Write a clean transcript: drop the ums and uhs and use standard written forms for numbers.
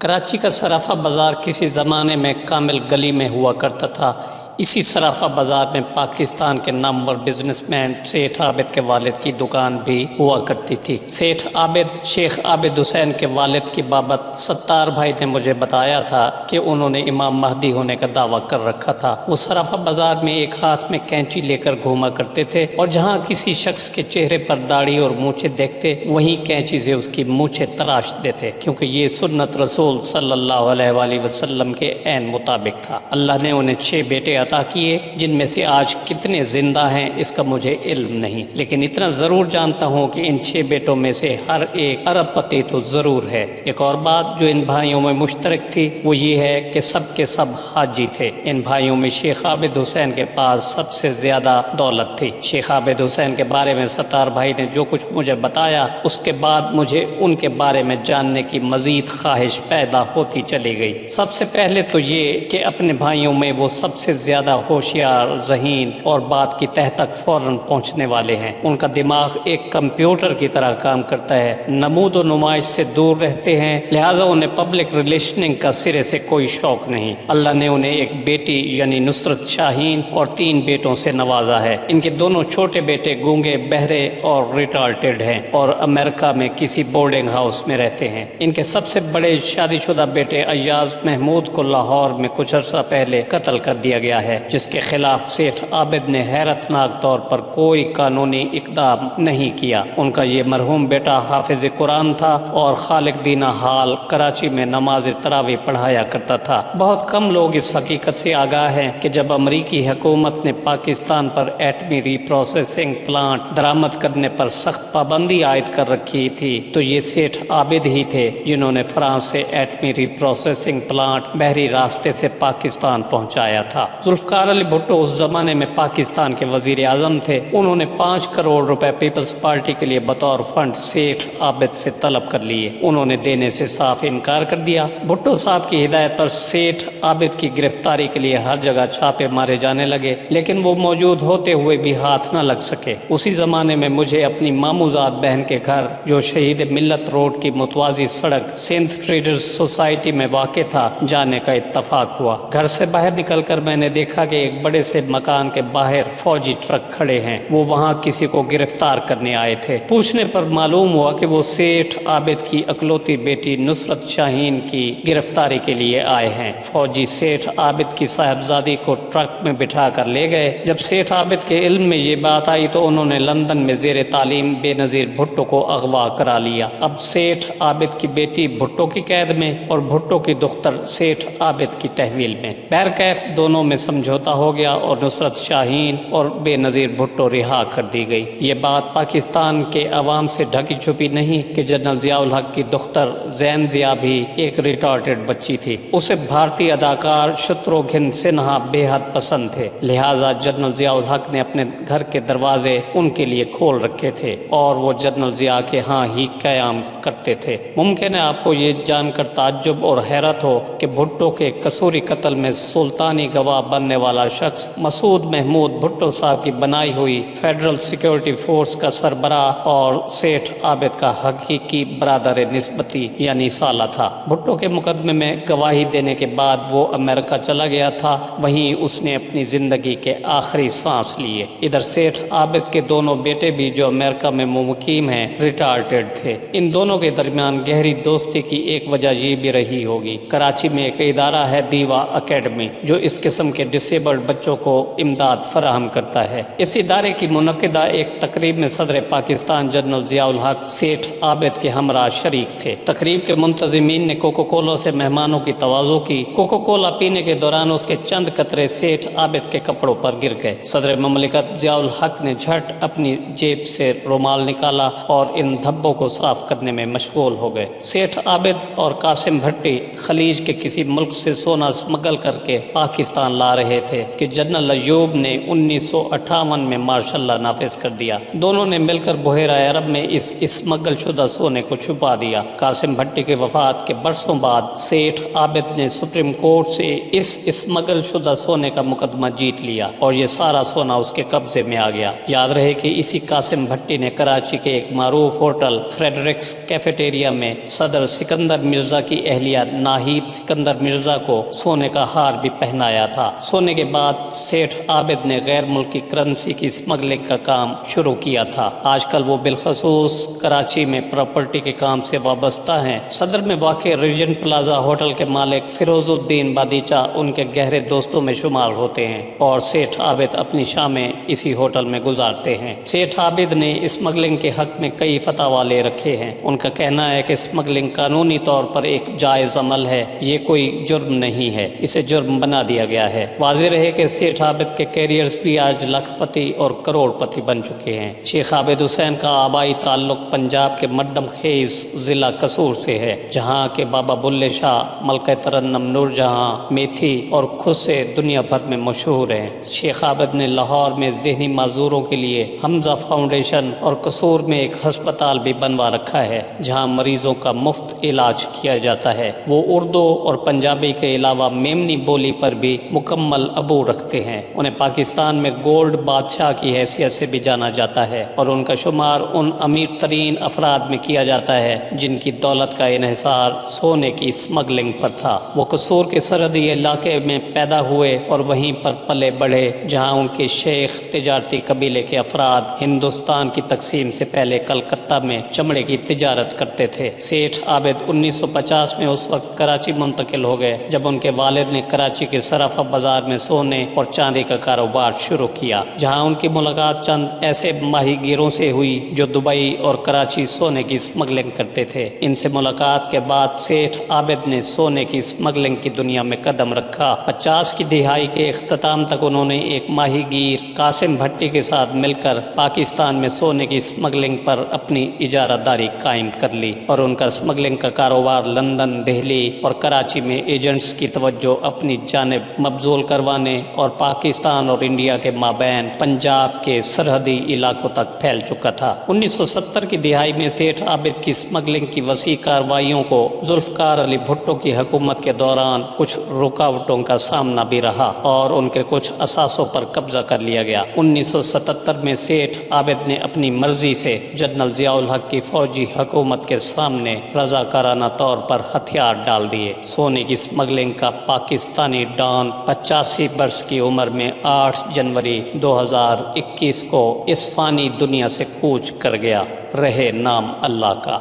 کراچی کا صرافہ بازار کسی زمانے میں کامل گلی میں ہوا کرتا تھا۔ اسی صرافہ بازار میں پاکستان کے نامور بزنس مین سیٹھ عابد کے والد کی دکان بھی ہوا کرتی تھی۔ سیٹھ عابد شیخ عابد حسین کے والد کی بابت ستار بھائی نے مجھے بتایا تھا کہ انہوں نے امام مہدی ہونے کا دعویٰ کر رکھا تھا۔ وہ صرافہ بازار میں ایک ہاتھ میں کینچی لے کر گھوما کرتے تھے اور جہاں کسی شخص کے چہرے پر داڑھی اور مونچھیں دیکھتے وہیں کینچی سے اس کی مونچھیں تراش دیتے، کیونکہ یہ سنت رسول صلی اللہ علیہ وآلہ وسلم کے عین مطابق تھا۔ اللہ نے انہیں 6 بیٹے عطا کیے، جن میں سے آج کتنے زندہ ہیں اس کا مجھے علم نہیں، لیکن اتنا ضرور جانتا ہوں کہ ان 6 بیٹوں میں سے ہر ایک ارب پتی تو ضرور ہے۔ ایک اور بات جو ان بھائیوں میں مشترک تھی وہ یہ ہے کہ سب کے سب حاجی تھے۔ ان بھائیوں میں شیخ عابد حسین کے پاس سب سے زیادہ دولت تھی۔ شیخ عابد حسین کے بارے میں ستار بھائی نے جو کچھ مجھے بتایا، اس کے بعد مجھے ان کے بارے میں جاننے کی مزید خواہش پیدا ہوتی چلی گئی۔ سب سے پہلے تو یہ کہ اپنے بھائیوں میں وہ سب سے زیادہ ہوشیار، ذہین اور بات کی تہ تک فوراً پہنچنے والے ہیں۔ ان کا دماغ ایک کمپیوٹر کی طرح کام کرتا ہے، نمود و نمائش سے دور رہتے ہیں، لہٰذا انہیں پبلک ریلیشننگ کا سرے سے کوئی شوق نہیں۔ اللہ نے انہیں ایک بیٹی یعنی نصرت شاہین اور 3 بیٹوں سے نوازا ہے۔ ان کے دونوں چھوٹے بیٹے گونگے، بہرے اور ریٹارڈڈ ہیں اور امریکہ میں کسی بورڈنگ ہاؤس میں رہتے ہیں۔ ان کے سب سے بڑے شادی شدہ بیٹے ایاز محمود کو لاہور میں کچھ عرصہ پہلے قتل کر دیا گیا ہے، جس کے خلاف سیٹھ عابد نے حیرت ناک طور پر کوئی قانونی اقدام نہیں کیا۔ ان کا یہ مرحوم بیٹا حافظ قرآن تھا اور خالق دینہ حال کراچی میں نماز تراویح پڑھایا کرتا تھا۔ بہت کم لوگ اس حقیقت سے آگاہ ہیں کہ جب امریکی حکومت نے پاکستان پر ایٹمی ری پروسیسنگ پلانٹ درآمد کرنے پر سخت پابندی عائد کر رکھی تھی تو یہ سیٹھ عابد ہی تھے جنہوں نے فرانس سے ایٹمی ری پروسیسنگ پلانٹ بحری راستے سے پاکستان پہنچایا تھا۔ ذوالفقار علی بھٹو اس زمانے میں پاکستان کے وزیر اعظم تھے۔ انہوں نے 5 کروڑ روپے پیپلز پارٹی کے لیے بطور فنڈ سیٹھ عابد سے طلب کر لیے۔ انہوں نے دینے سے صاف انکار کر دیا۔ بھٹو صاحب کی ہدایت پر سیٹھ عابد کی گرفتاری کے لیے ہر جگہ چھاپے مارے جانے لگے، لیکن وہ موجود ہوتے ہوئے بھی ہاتھ نہ لگ سکے۔ اسی زمانے میں مجھے اپنی ماموزاد بہن کے گھر جو شہید ملت روڈ کی متوازی سڑک سندھ ٹریڈرز سوسائٹی میں واقع تھا جانے کا اتفاق ہوا۔ گھر سے باہر نکل کر میں نے دیکھا کہ ایک بڑے سے مکان کے باہر فوجی ٹرک کھڑے ہیں۔ وہ وہاں کسی کو گرفتار کرنے آئے تھے۔ پوچھنے پر معلوم ہوا کہ وہ سیٹھ عابد کی اکلوتی بیٹی نصرت شاہین کی گرفتاری کے لیے آئے ہیں۔ فوجی سیٹھ عابد کی صاحبزادی کو ٹرک میں بٹھا کر لے گئے۔ جب سیٹھ عابد کے علم میں یہ بات آئی تو انہوں نے لندن میں زیر تعلیم بے نظیر بھٹو کو اغوا کرا لیا۔ اب سیٹھ عابد کی بیٹی بھٹو کی قید میں اور بھٹو کی دختر سیٹھ عابد کی تحویل میں۔ بہرکیف دونوں میں سمجھوتا ہو گیا اور نصرت شاہین اور بے نظیر بھٹو رہا کر دی گئی۔ یہ بات پاکستان کے عوام سے ڈھکی چھپی نہیں کہ جنرل ضیاء الحق کی دختر زین ضیاء بھی ایک ریٹارڈڈ بچی تھی۔ اسے بھارتی اداکار شتروگھن سنہا بے حد پسند تھے، لہٰذا جنرل ضیاء الحق نے اپنے گھر کے دروازے ان کے لیے کھول رکھے تھے اور وہ جنرل ضیاء کے ہاں ہی قیام کرتے تھے۔ ممکن ہے آپ کو یہ جان کر تعجب اور حیرت ہو کہ بھٹو کے قصوری قتل میں سلطانی گواہ بننے والا شخص مسعود محمود بھٹو صاحب کی بنائی ہوئی فیڈرل سیکیورٹی فورس کا سربراہ اور سیٹھ عابد کا حقیقی برادر نسبتی یعنی سالہ تھا۔ بھٹو کے مقدمے میں گواہی دینے کے بعد وہ امریکہ چلا گیا تھا، وہیں اس نے اپنی زندگی کے آخری سانس لیے۔ ادھر سیٹھ عابد کے دونوں بیٹے بھی جو امریکہ میں مقیم ہیں ریٹارڈڈ تھے۔ ان دونوں کے درمیان گہری دوستی کی ایک وجہ یہ بھی رہی ہوگی۔ کراچی میں ایک ادارہ ہے دیوا اکیڈمی جو اس قسم کے ڈسیبلڈ بچوں کو امداد فراہم کرتا ہے۔ اس ادارے کی منعقدہ ایک تقریب میں صدر پاکستان جنرل ضیاء الحق سیٹھ عابد کے ہمراہ شریک تھے۔ تقریب کے منتظمین نے کوکو کولا سے مہمانوں کی تواضع کی۔ کوکو کولا پینے کے دوران اس کے چند قطرے سیٹھ عابد کے کپڑوں پر گر گئے۔ صدر مملکت ضیاء الحق نے جھٹ اپنی جیب سے رومال نکالا اور ان دھبوں کو صاف کرنے میں مشغول ہو گئے۔ سیٹھ عابد اور قاسم بھٹی خلیج کے کسی ملک سے سونا اسمگل کر کے پاکستان لا بتا رہے تھے کہ جنرل ایوب نے 1958 میں مارشل لا نافذ کر دیا۔ دونوں نے مل کر بحیرہ عرب میں اس اسمگل شدہ سونے کو چھپا دیا۔ قاسم بھٹی کی وفات کے برسوں بعد سیٹھ عابد نے سپریم کورٹ سے اس اسمگل شدہ سونے کا مقدمہ جیت لیا اور یہ سارا سونا اس کے قبضے میں آ گیا۔ یاد رہے کہ اسی قاسم بھٹی نے کراچی کے ایک معروف ہوٹل فریڈرکس کیفیٹیریا میں صدر سکندر مرزا کی اہلیہ ناہید سکندر مرزا کو سونے کا ہار بھی پہنایا تھا۔ سونے کے بعد سیٹھ عابد نے غیر ملکی کرنسی کی اسمگلنگ کا کام شروع کیا تھا۔ آج کل وہ بالخصوص کراچی میں پراپرٹی کے کام سے وابستہ ہیں۔ صدر میں واقع ریجنٹ پلازا ہوٹل کے مالک فیروز الدین بادیچہ ان کے گہرے دوستوں میں شمار ہوتے ہیں اور سیٹھ عابد اپنی شامیں اسی ہوٹل میں گزارتے ہیں۔ سیٹھ عابد نے اسمگلنگ کے حق میں کئی فتاوی لے رکھے ہیں۔ ان کا کہنا ہے کہ اسمگلنگ قانونی طور پر ایک جائز عمل ہے، یہ کوئی جرم نہیں ہے، اسے جرم بنا دیا گیا ہے۔ واضح رہے کہ سیٹھ عابد کے کیریئرز بھی آج لاکھ پتی اور کروڑ پتی بن چکے ہیں۔ شیخ عابد حسین کا آبائی تعلق پنجاب کے مردم خیز ضلع قصور سے ہے، جہاں کے بابا بلے شاہ، ملکہ ترنم نور جہاں، میتھی اور خسے دنیا بھر میں مشہور ہیں۔ شیخ عابد نے لاہور میں ذہنی معذوروں کے لیے حمزہ فاؤنڈیشن اور قصور میں ایک ہسپتال بھی بنوا رکھا ہے جہاں مریضوں کا مفت علاج کیا جاتا ہے۔ وہ اردو اور پنجابی کے علاوہ میمنی بولی پر بھی مکمل عبور رکھتے ہیں۔ انہیں پاکستان میں گولڈ بادشاہ کی حیثیت سے بھی جانا جاتا ہے اور ان کا شمار ان امیر ترین افراد میں کیا جاتا ہے جن کی دولت کا انحصار سونے کی اسمگلنگ پر تھا۔ وہ قصور کے سرحدی علاقے میں پیدا ہوئے اور وہیں پر پلے بڑھے جہاں ان کے شیخ تجارتی قبیلے کے افراد ہندوستان کی تقسیم سے پہلے کلکتہ میں چمڑے کی تجارت کرتے تھے۔ سیٹھ عابد 1950 میں اس وقت کراچی منتقل ہو گئے جب ان کے والد نے کراچی کے صرافہ بازار میں سونے اور چاندی کا کاروبار شروع کیا، جہاں ان کی ملاقات چند ایسے ماہی گیروں سے ہوئی جو دبئی اور کراچی سونے کی اسمگلنگ کرتے تھے۔ ان سے ملاقات کے بعد سیٹھ عابد نے سونے کی اسمگلنگ کی دنیا میں قدم رکھا۔ 50 کی دہائی کے اختتام تک انہوں نے ایک ماہی گیر قاسم بھٹی کے ساتھ مل کر پاکستان میں سونے کی اسمگلنگ پر اپنی اجارہ داری قائم کر لی اور ان کا اسمگلنگ کا کاروبار لندن، دہلی اور کراچی میں ایجنٹس کی توجہ اپنی جانب مبذول کروانے اور پاکستان اور انڈیا کے مابین پنجاب کے سرحدی علاقوں تک پھیل چکا تھا۔ 1970 کی دہائی میں سیٹھ عابد کی اسمگلنگ کی وسیع کارروائیوں کو ذوالفقار علی بھٹو کی حکومت کے دوران کچھ رکاوٹوں کا سامنا بھی رہا اور ان کے کچھ اثاثوں پر قبضہ کر لیا گیا۔ 1977 میں سیٹھ عابد نے اپنی مرضی سے جنرل ضیاء الحق کی فوجی حکومت کے سامنے رضاکارانہ طور پر ہتھیار ڈال دیے۔ سونے کی اسمگلنگ کا پاکستانی ڈان 85 برس کی عمر میں 8 جنوری 2021 کو اس فانی دنیا سے کوچ کر گیا۔ رہے نام اللہ کا۔